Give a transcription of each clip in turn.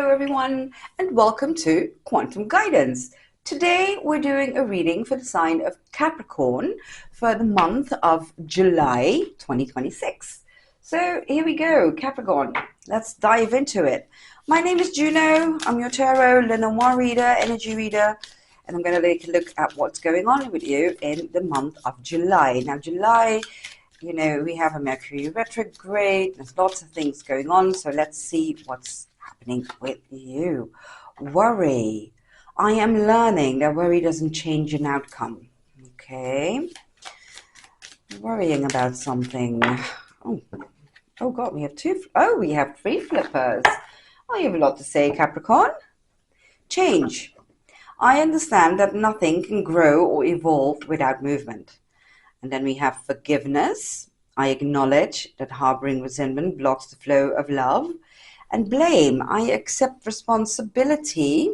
Hello everyone and welcome to Quantum Guidance. Today we're doing a reading for the sign of Capricorn for the month of July 2026. So here we go, Capricorn. Let's dive into it. My name is Juno. I'm your tarot, Lenormand reader, energy reader, and I'm going to take a look at what's going on with you in the month of July. Now July, you know, we have a Mercury retrograde. There's lots of things going on. So let's see what's happening with you. Worry. I am learning that worry doesn't change an outcome. Okay. Worrying about something. Oh God, we have we have three flippers. Oh, you have a lot to say, Capricorn. Change. I understand that nothing can grow or evolve without movement. And then we have forgiveness. I acknowledge that harboring resentment blocks the flow of love. And blame. I accept responsibility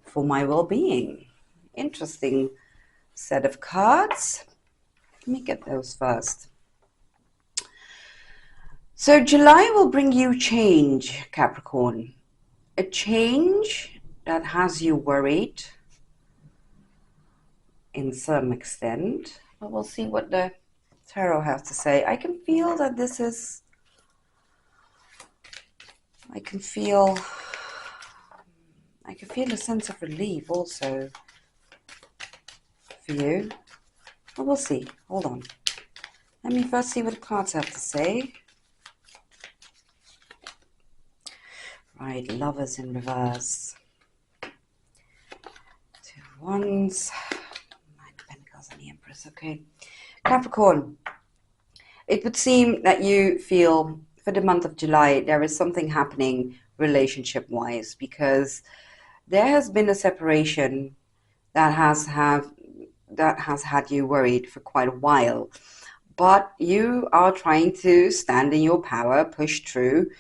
for my well-being. Interesting set of cards. Let me get those first. So July will bring you change, Capricorn. A change that has you worried in some extent, but we'll see what the tarot has to say. I can feel that I can feel a sense of relief also for you. But we'll see. Hold on. Let me first see what the cards have to say. Right, Lovers in reverse. Two of Wands. Nine of Pentacles and the Empress. Okay. Capricorn, it would seem that you feel for the month of July there is something happening relationship-wise, because there has been a separation that has had you worried for quite a while. But you are trying to stand in your power, push through,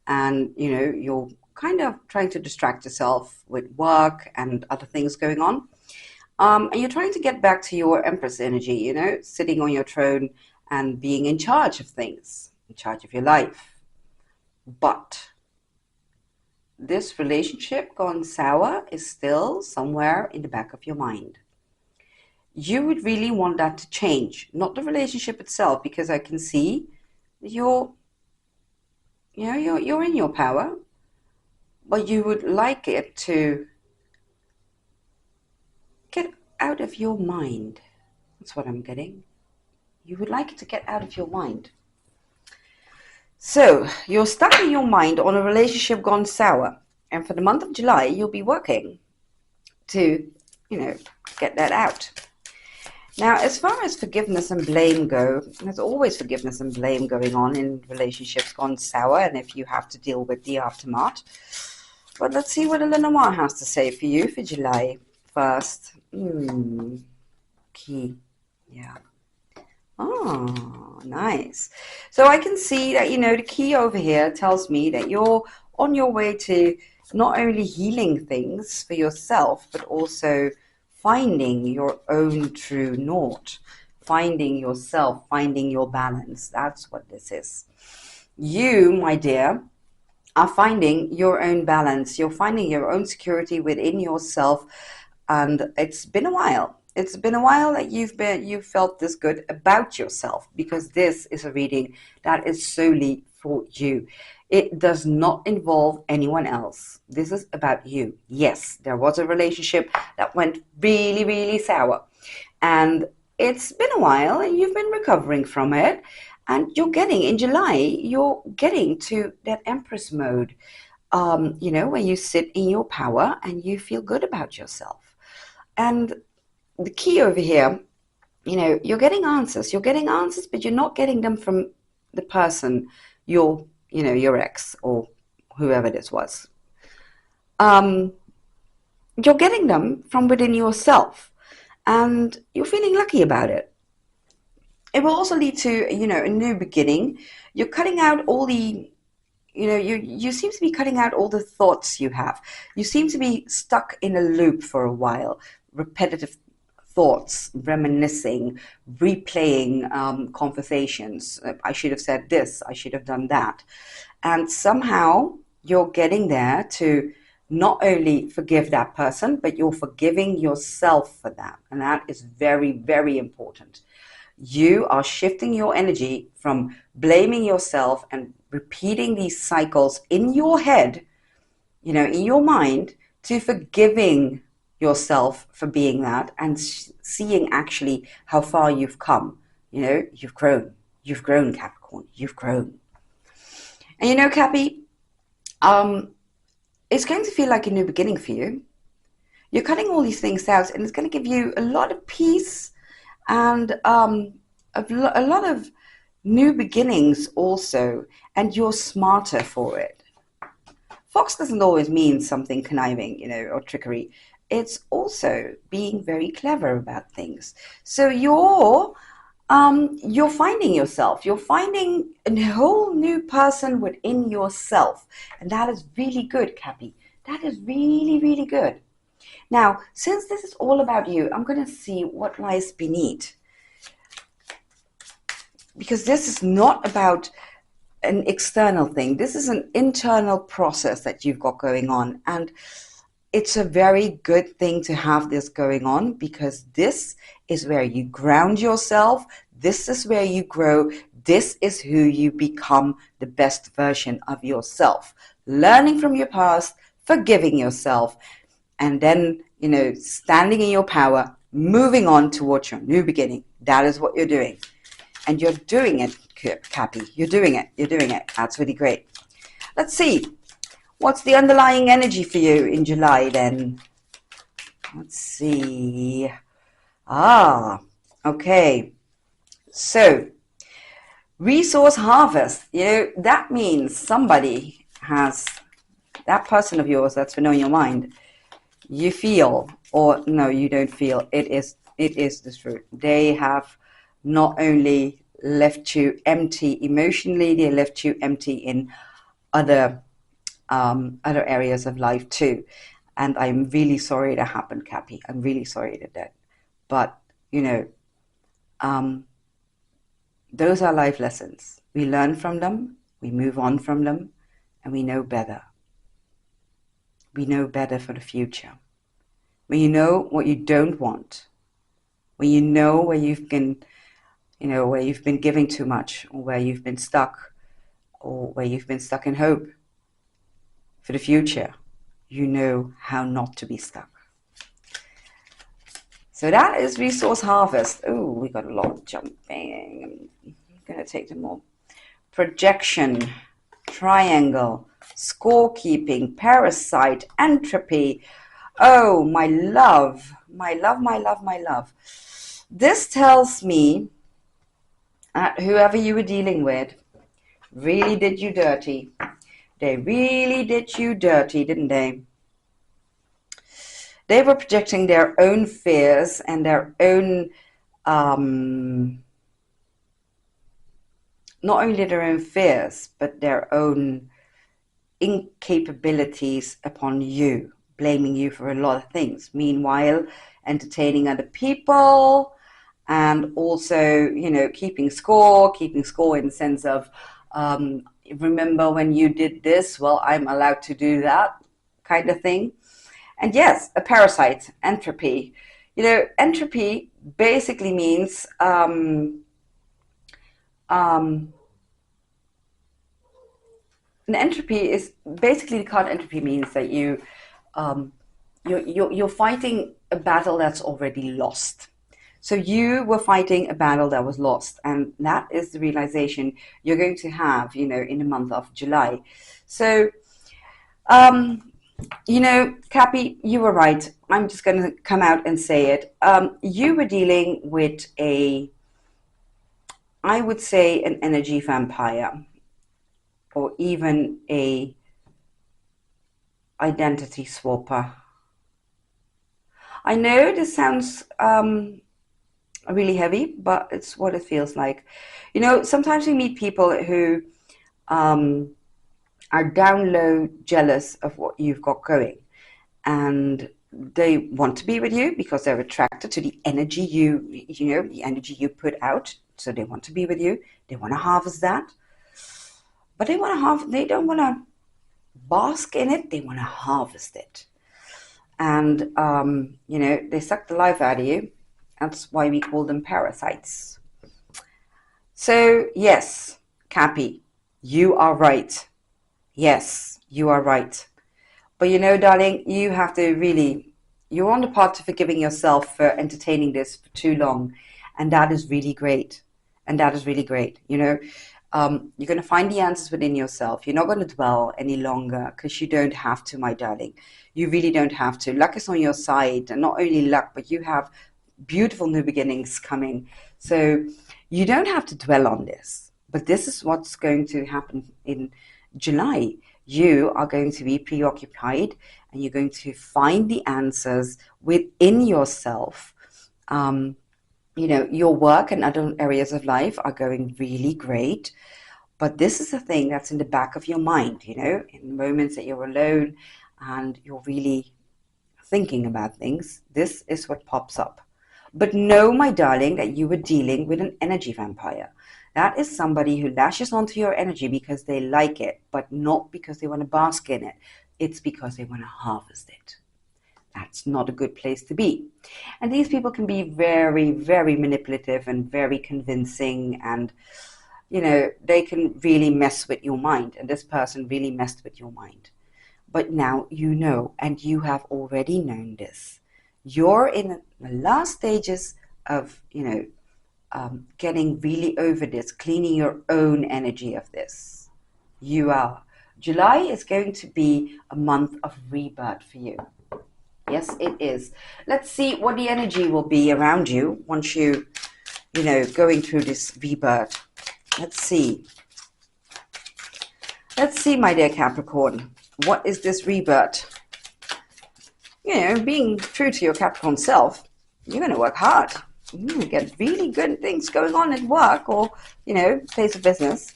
and you're kind of trying to distract yourself with work and other things going on. And you're trying to get back to your Empress energy, sitting on your throne and being in charge of things, in charge of your life. But this relationship gone sour is still somewhere in the back of your mind. You would really want that to change, not the relationship itself, because I can see you're in your power, but you would like it to get out of your mind. That's what I'm getting. You would like it to get out of your mind. So you're stuck in your mind on a relationship gone sour. And for the month of July, you'll be working to, get that out. Now, as far as forgiveness and blame go, there's always forgiveness and blame going on in relationships gone sour, and if you have to deal with the aftermath. But let's see what Lenormand has to say for you for July first. Key. Yeah. Oh, nice. So I can see that, the key over here tells me that you're on your way to not only healing things for yourself, but also finding your own true north, finding yourself, finding your balance. That's what this is. You, my dear, are finding your own balance. You're finding your own security within yourself. And it's been a while. It's been a while that you've felt this good about yourself, because this is a reading that is solely for you. It does not involve anyone else. This is about you. Yes, there was a relationship that went really, really sour. And it's been a while and you've been recovering from it. And in July, you're getting to that Empress mode, where you sit in your power and you feel good about yourself. And the key over here, you're getting answers. You're getting answers, but you're not getting them from the person, your ex or whoever this was. You're getting them from within yourself, and you're feeling lucky about it. It will also lead to, a new beginning. You're cutting out all the, you seem to be cutting out all the thoughts you have. You seem to be stuck in a loop for a while, repetitive thoughts, reminiscing, replaying conversations. I should have said this, I should have done that. And somehow you're getting there to not only forgive that person, but you're forgiving yourself for that. And that is very, very important. You are shifting your energy from blaming yourself and repeating these cycles in your head, in your mind, to forgiving yourself for being that and seeing actually how far you've come. You've grown. You've grown, Capricorn. You've grown. And Cappy, it's going to feel like a new beginning for you. You're cutting all these things out, and it's going to give you a lot of peace and a lot of new beginnings also, and you're smarter for it. Fox doesn't always mean something conniving, or trickery. It's also being very clever about things. So you're finding yourself. You're finding a whole new person within yourself. And that is really good, Cappy. That is really, really good. Now, since this is all about you, I'm going to see what lies beneath. Because this is not about an external thing. This is an internal process that you've got going on. And it's a very good thing to have this going on, because this is where you ground yourself. This is where you grow. This is who you become the best version of yourself. Learning from your past, forgiving yourself, and then, standing in your power, moving on towards your new beginning. That is what you're doing. And you're doing it, Cappy. You're doing it. You're doing it. That's really great. Let's see. What's the underlying energy for you in July then? Let's see. Okay. So, resource harvest. That means somebody has, that person of yours that's been on your mind, you feel, or no, you don't feel, it is the truth. They have not only left you empty emotionally, they left you empty in other areas of life too. And I'm really sorry that happened, Cappy. I'm really sorry that that. But, those are life lessons. We learn from them, we move on from them, and we know better. We know better for the future. When you know what you don't want, when you know where you've been, where you've been giving too much, or where you've been stuck, or where you've been stuck in hope for the future, you know how not to be stuck. So that is resource harvest. Oh, we got a lot of jumping. I'm going to take them all. Projection, triangle, scorekeeping, parasite, entropy. Oh, my love, my love, my love, my love. This tells me that whoever you were dealing with really did you dirty. They really did you dirty, didn't they? They were projecting their own fears and their own, not only their own fears, but their own incapabilities upon you, blaming you for a lot of things. Meanwhile, entertaining other people, and also, keeping score in the sense of, remember when you did this? Well, I'm allowed to do that kind of thing. And yes, a parasite, entropy. Entropy basically means an entropy is basically, the card entropy means that you're fighting a battle that's already lost. So you were fighting a battle that was lost, and that is the realization you're going to have, in the month of July. So, Cappy, you were right. I'm just going to come out and say it. You were dealing with I would say, an energy vampire, or even a identity swapper. I know this sounds really heavy, but it's what it feels like. Sometimes we meet people who are down low jealous of what you've got going, and they want to be with you because they're attracted to the energy the energy you put out. So they want to be with you. They want to harvest that, but they don't want to bask in it, they want to harvest it. And, they suck the life out of you. That's why we call them parasites. So, yes, Cappy, you are right. Yes, you are right. But darling, you have to really, you're on the path to forgiving yourself for entertaining this for too long. And that is really great. And that is really great. You're going to find the answers within yourself. You're not going to dwell any longer because you don't have to, my darling. You really don't have to. Luck is on your side. And not only luck, but you have beautiful new beginnings coming. So you don't have to dwell on this. But this is what's going to happen in July. You are going to be preoccupied and you're going to find the answers within yourself. Your work and other areas of life are going really great. But this is a thing that's in the back of your mind, in moments that you're alone and you're really thinking about things. This is what pops up. But know, my darling, that you were dealing with an energy vampire. That is somebody who lashes onto your energy because they like it, but not because they want to bask in it. It's because they want to harvest it. That's not a good place to be. And these people can be very, very manipulative and very convincing, and they can really mess with your mind. And this person really messed with your mind. But now you know, and you have already known this. You're in the last stages of, getting really over this, cleaning your own energy of this. You are. July is going to be a month of rebirth for you. Yes, it is. Let's see what the energy will be around you once you, going through this rebirth. Let's see. Let's see, my dear Capricorn. What is this rebirth? Being true to your Capricorn self, you're going to work hard. You're going to get really good things going on at work or, place of business.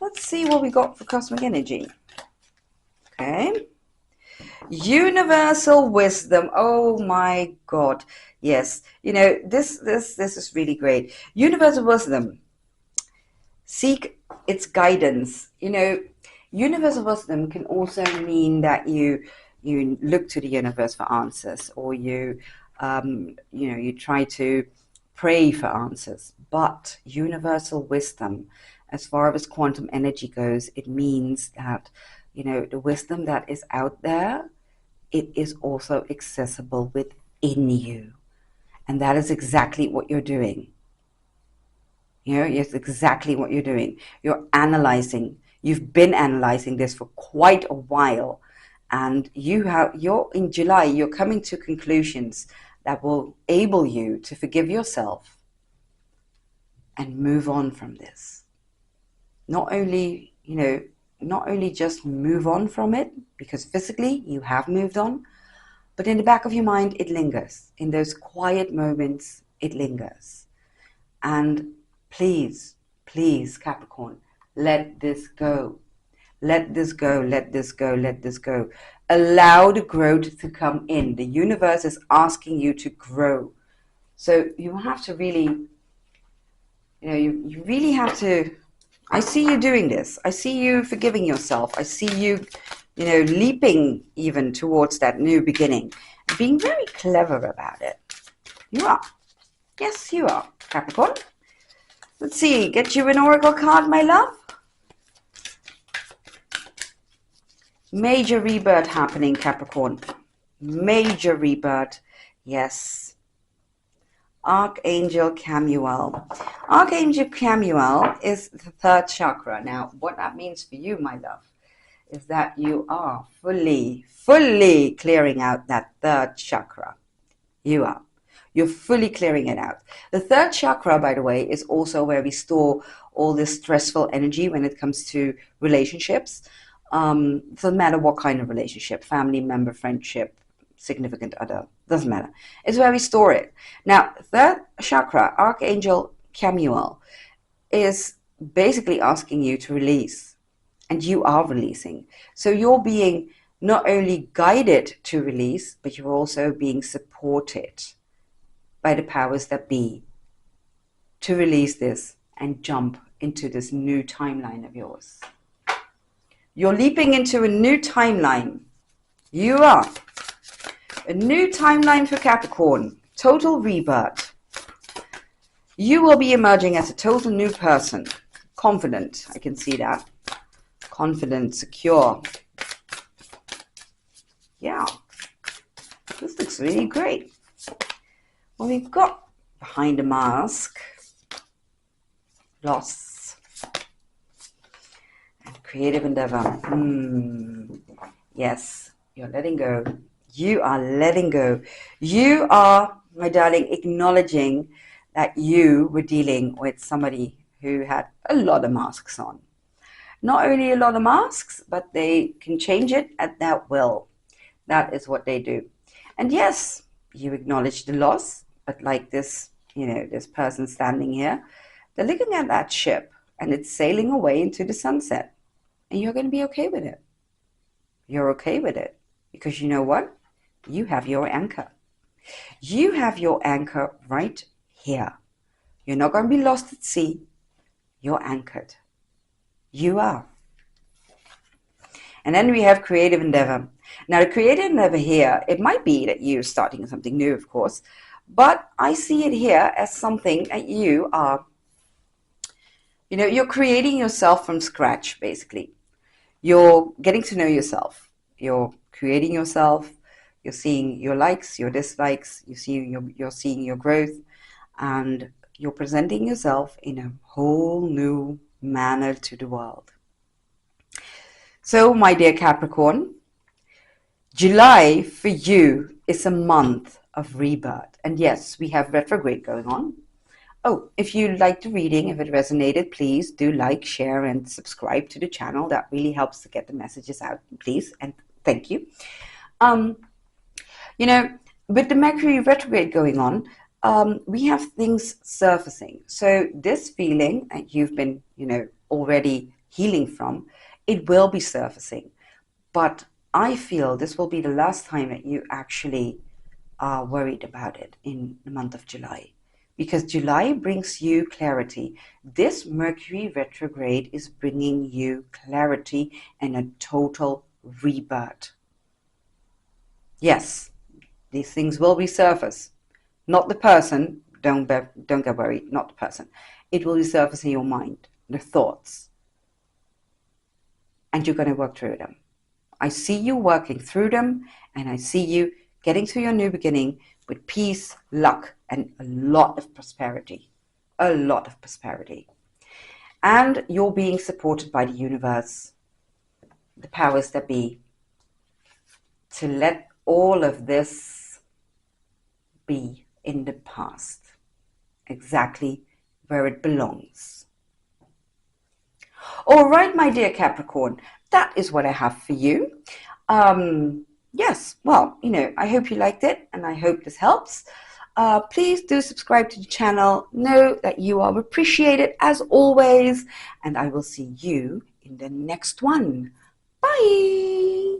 Let's see what we got for cosmic energy. Okay. Universal wisdom. Oh my God. Yes. This is really great. Universal wisdom. Seek its guidance. Universal wisdom can also mean that you look to the universe for answers, or you try to pray for answers. But universal wisdom, as far as quantum energy goes, it means that the wisdom that is out there, it is also accessible within you. And that is exactly what you're doing. It's exactly what you're doing. You're analyzing. You've been analyzing this for quite a while. And you're in July, you're coming to conclusions that will enable you to forgive yourself and move on from this. Not only just move on from it, because physically you have moved on, but in the back of your mind, it lingers. In those quiet moments, it lingers. And please, please, Capricorn, let this go. Let this go, let this go, let this go. Allow the growth to come in. The universe is asking you to grow. So you have to really, you really have to, I see you doing this. I see you forgiving yourself. I see you, leaping even towards that new beginning. Being very clever about it. You are. Yes, you are, Capricorn. Let's see, get you an oracle card, my love. Major rebirth happening, Capricorn. Major rebirth. Yes. Archangel Chamuel. Archangel Chamuel is the third chakra. Now, what that means for you, my love, is that you are fully clearing out that third chakra. You are. You're fully clearing it out. The third chakra, by the way, is also where we store all this stressful energy when it comes to relationships. Doesn't matter what kind of relationship, family member, friendship, significant other, doesn't matter. It's where we store it. Now, third chakra, Archangel Chamuel, is basically asking you to release. And you are releasing. So you're being not only guided to release, but you're also being supported by the powers that be to release this and jump into this new timeline of yours. You're leaping into a new timeline. You are. A new timeline for Capricorn. Total rebirth. You will be emerging as a total new person. Confident. I can see that. Confident, secure. Yeah. This looks really great. Well, we've got behind a mask. Loss. And creative endeavor. Yes. You're letting go. You are letting go. You are, my darling, acknowledging that you were dealing with somebody who had a lot of masks on. Not only a lot of masks, but they can change it at their will. That is what they do. And yes, you acknowledge the loss, but like this, this person standing here, they're looking at that ship and it's sailing away into the sunset. And you're going to be okay with it. You're okay with it. Because you know what? You have your anchor. You have your anchor right here. You're not going to be lost at sea. You're anchored. You are. And then we have creative endeavor. Now, the creative endeavor here, it might be that you're starting something new, of course, but I see it here as something that you are, you're creating yourself from scratch, basically. You're getting to know yourself. You're creating yourself. You're seeing your likes, your dislikes. You're seeing your growth, and you're presenting yourself in a whole new manner to the world. So, my dear Capricorn, July for you is a month of rebirth. And yes, we have retrograde going on. Oh, if you liked the reading, if it resonated, please do like, share, and subscribe to the channel. That really helps to get the messages out, please. And thank you. With the Mercury retrograde going on, we have things surfacing. So this feeling that you've been, already healing from, it will be surfacing. But I feel this will be the last time that you actually are worried about it in the month of July. Because July brings you clarity. This Mercury retrograde is bringing you clarity and a total rebirth. Yes, these things will resurface. Not the person, don't get worried, not the person. It will resurface in your mind, the thoughts. And you're going to work through them. I see you working through them, and I see you getting to your new beginning with peace, luck, and a lot of prosperity. A lot of prosperity. And you're being supported by the universe, the powers that be, to let all of this be in the past, exactly where it belongs. All right, my dear Capricorn, that is what I have for you. Yes, well, I hope you liked it, and I hope this helps. Please do subscribe to the channel. Know that you are appreciated as always, and I will see you in the next one. Bye.